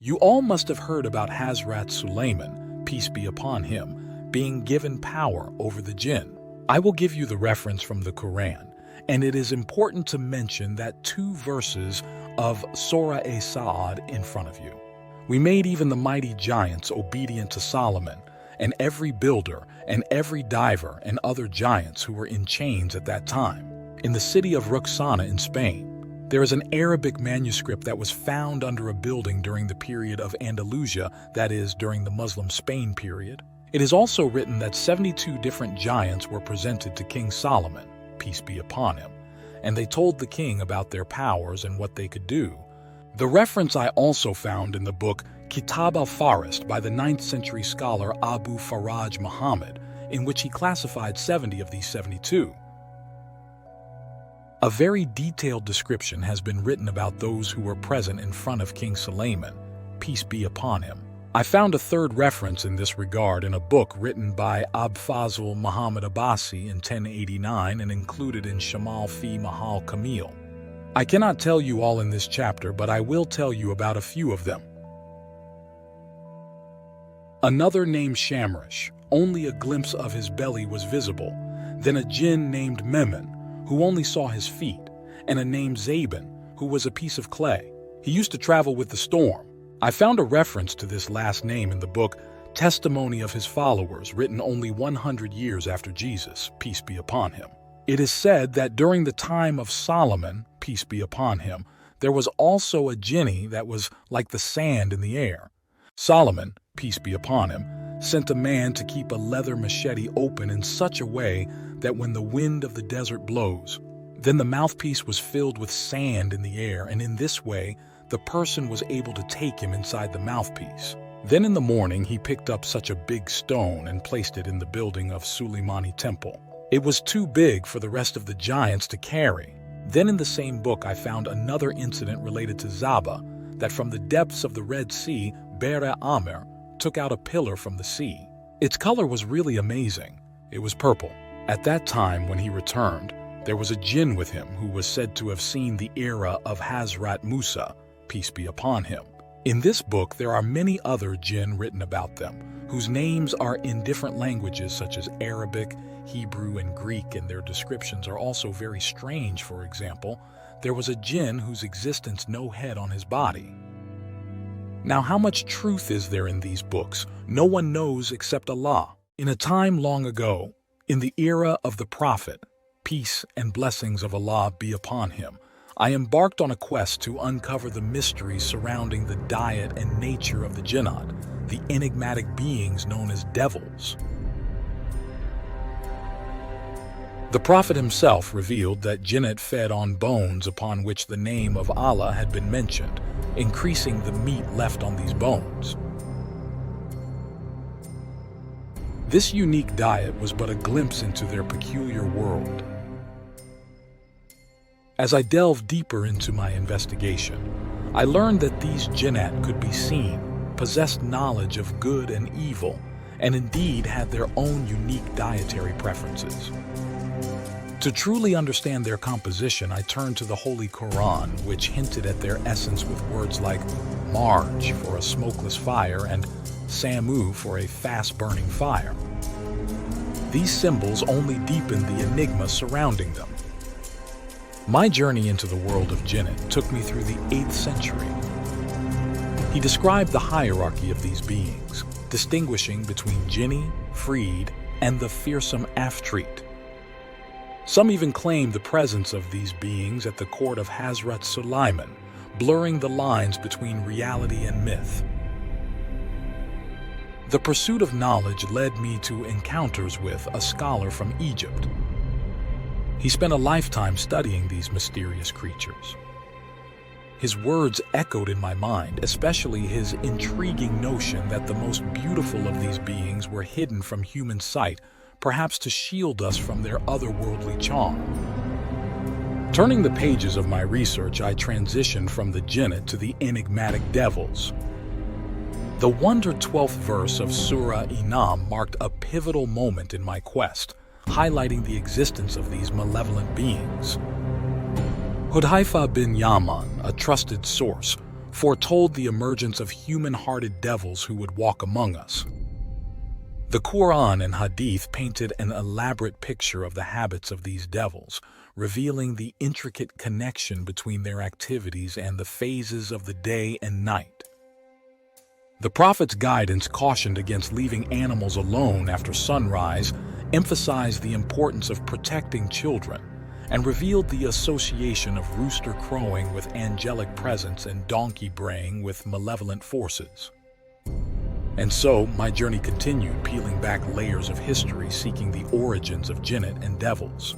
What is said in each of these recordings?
You all must have heard about Hazrat-e-Solemn, peace be upon him, being given power over the Jinn. I will give you the reference from the Quran, and it is important to mention that 2 verses of Surah-e-Sa'ad in front of you. We made even the mighty giants obedient to Solomon, and every builder, and every diver, and other giants who were in chains at that time. In the city of Ruxana in Spain, there is an Arabic manuscript that was found under a building during the period of Andalusia, that is, during the Muslim Spain period. It is also written that 72 different giants were presented to King Solomon, peace be upon him, and they told the king about their powers and what they could do. The reference I also found in the book Kitab al-Farist by the 9th century scholar Abu Faraj Muhammad, in which he classified 70 of these 72. A very detailed description has been written about those who were present in front of King Suleiman, peace be upon him. I found a 3rd reference in this regard in a book written by Abfazl Muhammad Abbasi in 1089 and included in Shamal fi Mahal Kamil. I cannot tell you all in this chapter, but I will tell you about a few of them. Another named Shamrash, only a glimpse of his belly was visible. Then a jinn named Memin, who only saw his feet, and a named Zabin, who was a piece of clay. He used to travel with the storm. I found a reference to this last name in the book Testimony of His Followers, written only 100 years after Jesus, peace be upon him. It is said that during the time of Solomon, peace be upon him, there was also a jinni that was like the sand in the air. Solomon, peace be upon him, sent a man to keep a leather machete open in such a way that when the wind of the desert blows, then the mouthpiece was filled with sand in the air, and in this way the person was able to take him inside the mouthpiece. Then in the morning he picked up such a big stone and placed it in the building of Suleimani temple. It was too big for the rest of the giants to carry. Then in the same book I found another incident related to Zaba, that from the depths of the Red Sea, Bera Amer took out a pillar from the sea. Its color was really amazing. It was purple. At that time when he returned, there was a jinn with him who was said to have seen the era of Hazrat Musa, peace be upon him. In this book there are many other jinn written about them, whose names are in different languages such as Arabic, Hebrew, and Greek, and their descriptions are also very strange. For example, there was a jinn whose existence no head on his body. Now, how much truth is there in these books? No one knows except Allah. In a time long ago, in the era of the Prophet, peace and blessings of Allah be upon him, I embarked on a quest to uncover the mysteries surrounding the diet and nature of the Jinnat, the enigmatic beings known as devils. The Prophet himself revealed that Jinnat fed on bones upon which the name of Allah had been mentioned, increasing the meat left on these bones. This unique diet was but a glimpse into their peculiar world. As I delved deeper into my investigation, I learned that these Jinnat could be seen, possessed knowledge of good and evil, and indeed had their own unique dietary preferences. To truly understand their composition, I turned to the Holy Quran, which hinted at their essence with words like Marj for a smokeless fire and Samu for a fast-burning fire. These symbols only deepened the enigma surrounding them. My journey into the world of Jinnat took me through the 8th century. He described the hierarchy of these beings, distinguishing between Jinni, Ifreet, and the fearsome Ifreet. Some even claim the presence of these beings at the court of Hazrat-e-Solemn, blurring the lines between reality and myth. The pursuit of knowledge led me to encounters with a scholar from Egypt. He spent a lifetime studying these mysterious creatures. His words echoed in my mind, especially his intriguing notion that the most beautiful of these beings were hidden from human sight, perhaps to shield us from their otherworldly charm. Turning the pages of my research, I transitioned from the Jinnat to the enigmatic devils. The 112th verse of Surah Inam marked a pivotal moment in my quest, highlighting the existence of these malevolent beings. Hudhaifa bin Yaman, a trusted source, foretold the emergence of human-hearted devils who would walk among us. The Quran and Hadith painted an elaborate picture of the habits of these devils, revealing the intricate connection between their activities and the phases of the day and night. The Prophet's guidance cautioned against leaving animals alone after sunrise, emphasized the importance of protecting children, and revealed the association of rooster crowing with angelic presence and donkey braying with malevolent forces. And so, my journey continued, peeling back layers of history, seeking the origins of Jinnat and devils.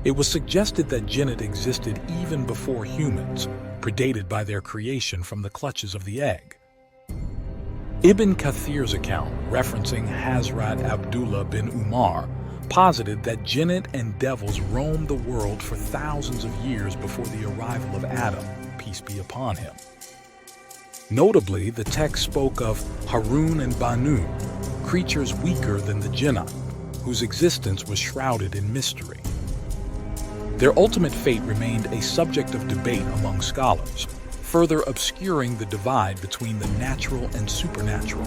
It was suggested that Jinnat existed even before humans, predated by their creation from the clutches of the egg. Ibn Kathir's account, referencing Hazrat Abdullah bin Umar, posited that Jinnat and devils roamed the world for thousands of years before the arrival of Adam, peace be upon him. Notably, the text spoke of Hanun and Banun, creatures weaker than the Jinnat, whose existence was shrouded in mystery. Their ultimate fate remained a subject of debate among scholars, further obscuring the divide between the natural and supernatural.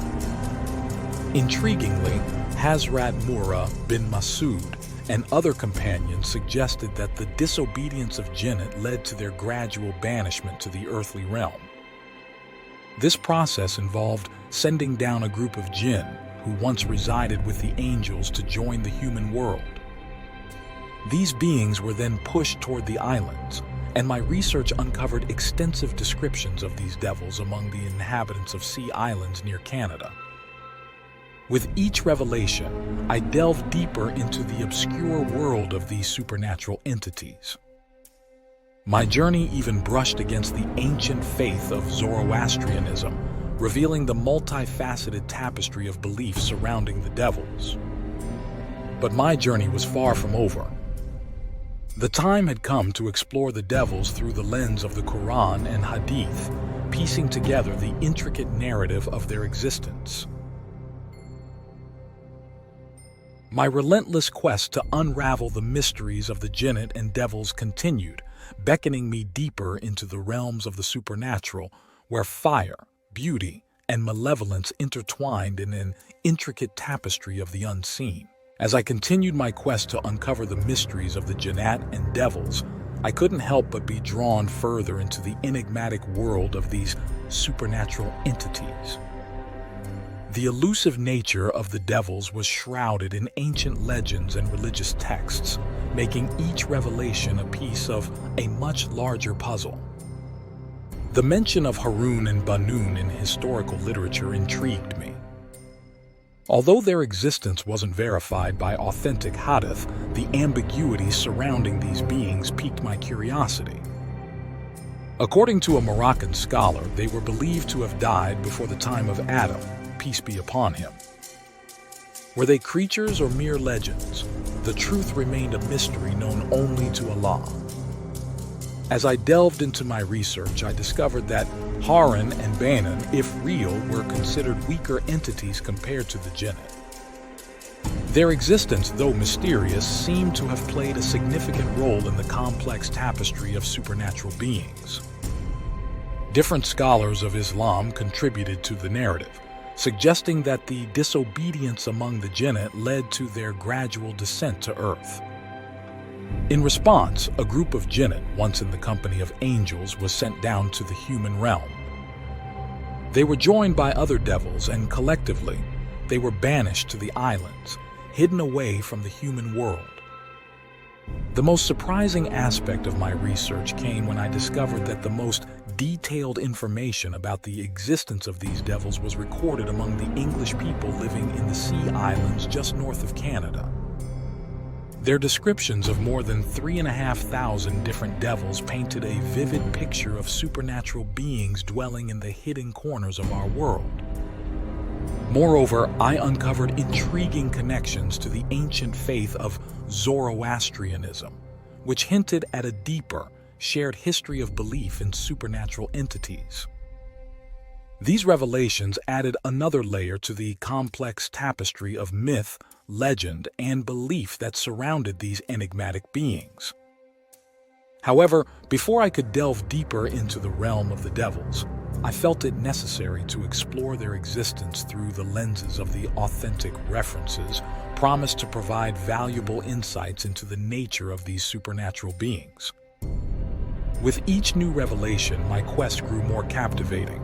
Intriguingly, Hazrat Murrah bin Masud and other companions suggested that the disobedience of Jinnat led to their gradual banishment to the earthly realm. This process involved sending down a group of Jinn who once resided with the angels to join the human world. These beings were then pushed toward the islands, and my research uncovered extensive descriptions of these devils among the inhabitants of sea islands near Canada. With each revelation, I delved deeper into the obscure world of these supernatural entities. My journey even brushed against the ancient faith of Zoroastrianism, revealing the multifaceted tapestry of beliefs surrounding the devils. But my journey was far from over. The time had come to explore the devils through the lens of the Quran and Hadith, piecing together the intricate narrative of their existence. My relentless quest to unravel the mysteries of the Jinnat and devils continued, beckoning me deeper into the realms of the supernatural, where fire, beauty, and malevolence intertwined in an intricate tapestry of the unseen. As I continued my quest to uncover the mysteries of the Jinnat and devils, I couldn't help but be drawn further into the enigmatic world of these supernatural entities. The elusive nature of the devils was shrouded in ancient legends and religious texts, making each revelation a piece of a much larger puzzle. The mention of Hanun and Banun in historical literature intrigued me. Although their existence wasn't verified by authentic hadith, the ambiguity surrounding these beings piqued my curiosity. According to a Moroccan scholar, they were believed to have died before the time of Adam, peace be upon him. Were they creatures or mere legends? The truth remained a mystery known only to Allah. As I delved into my research, I discovered that Hanun and Banun, if real, were considered weaker entities compared to the Jinnat. Their existence, though mysterious, seemed to have played a significant role in the complex tapestry of supernatural beings. Different scholars of Islam contributed to the narrative, suggesting that the disobedience among the Jinnat led to their gradual descent to earth. In response, a group of Jinnat, once in the company of angels, was sent down to the human realm. They were joined by other devils, and collectively, they were banished to the islands, hidden away from the human world. The most surprising aspect of my research came when I discovered that the most detailed information about the existence of these devils was recorded among the English people living in the sea islands just north of Canada. Their descriptions of more than 3,500 different devils painted a vivid picture of supernatural beings dwelling in the hidden corners of our world. Moreover, I uncovered intriguing connections to the ancient faith of Zoroastrianism, which hinted at a deeper, shared history of belief in supernatural entities. These revelations added another layer to the complex tapestry of myth, legend, and belief that surrounded these enigmatic beings. However, before I could delve deeper into the realm of the devils, I felt it necessary to explore their existence through the lenses of the authentic references promised to provide valuable insights into the nature of these supernatural beings. With each new revelation, my quest grew more captivating.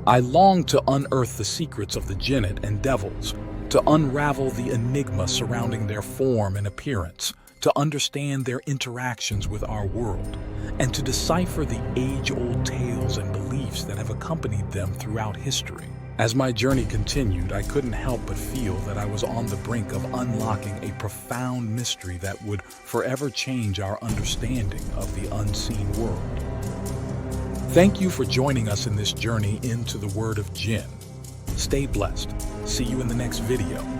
I longed to unearth the secrets of the Jinnat and devils, to unravel the enigma surrounding their form and appearance, to understand their interactions with our world, and to decipher the age-old tales and beliefs that have accompanied them throughout history. As my journey continued, I couldn't help but feel that I was on the brink of unlocking a profound mystery that would forever change our understanding of the unseen world. Thank you for joining us in this journey into the world of Jinn. Stay blessed. See you in the next video.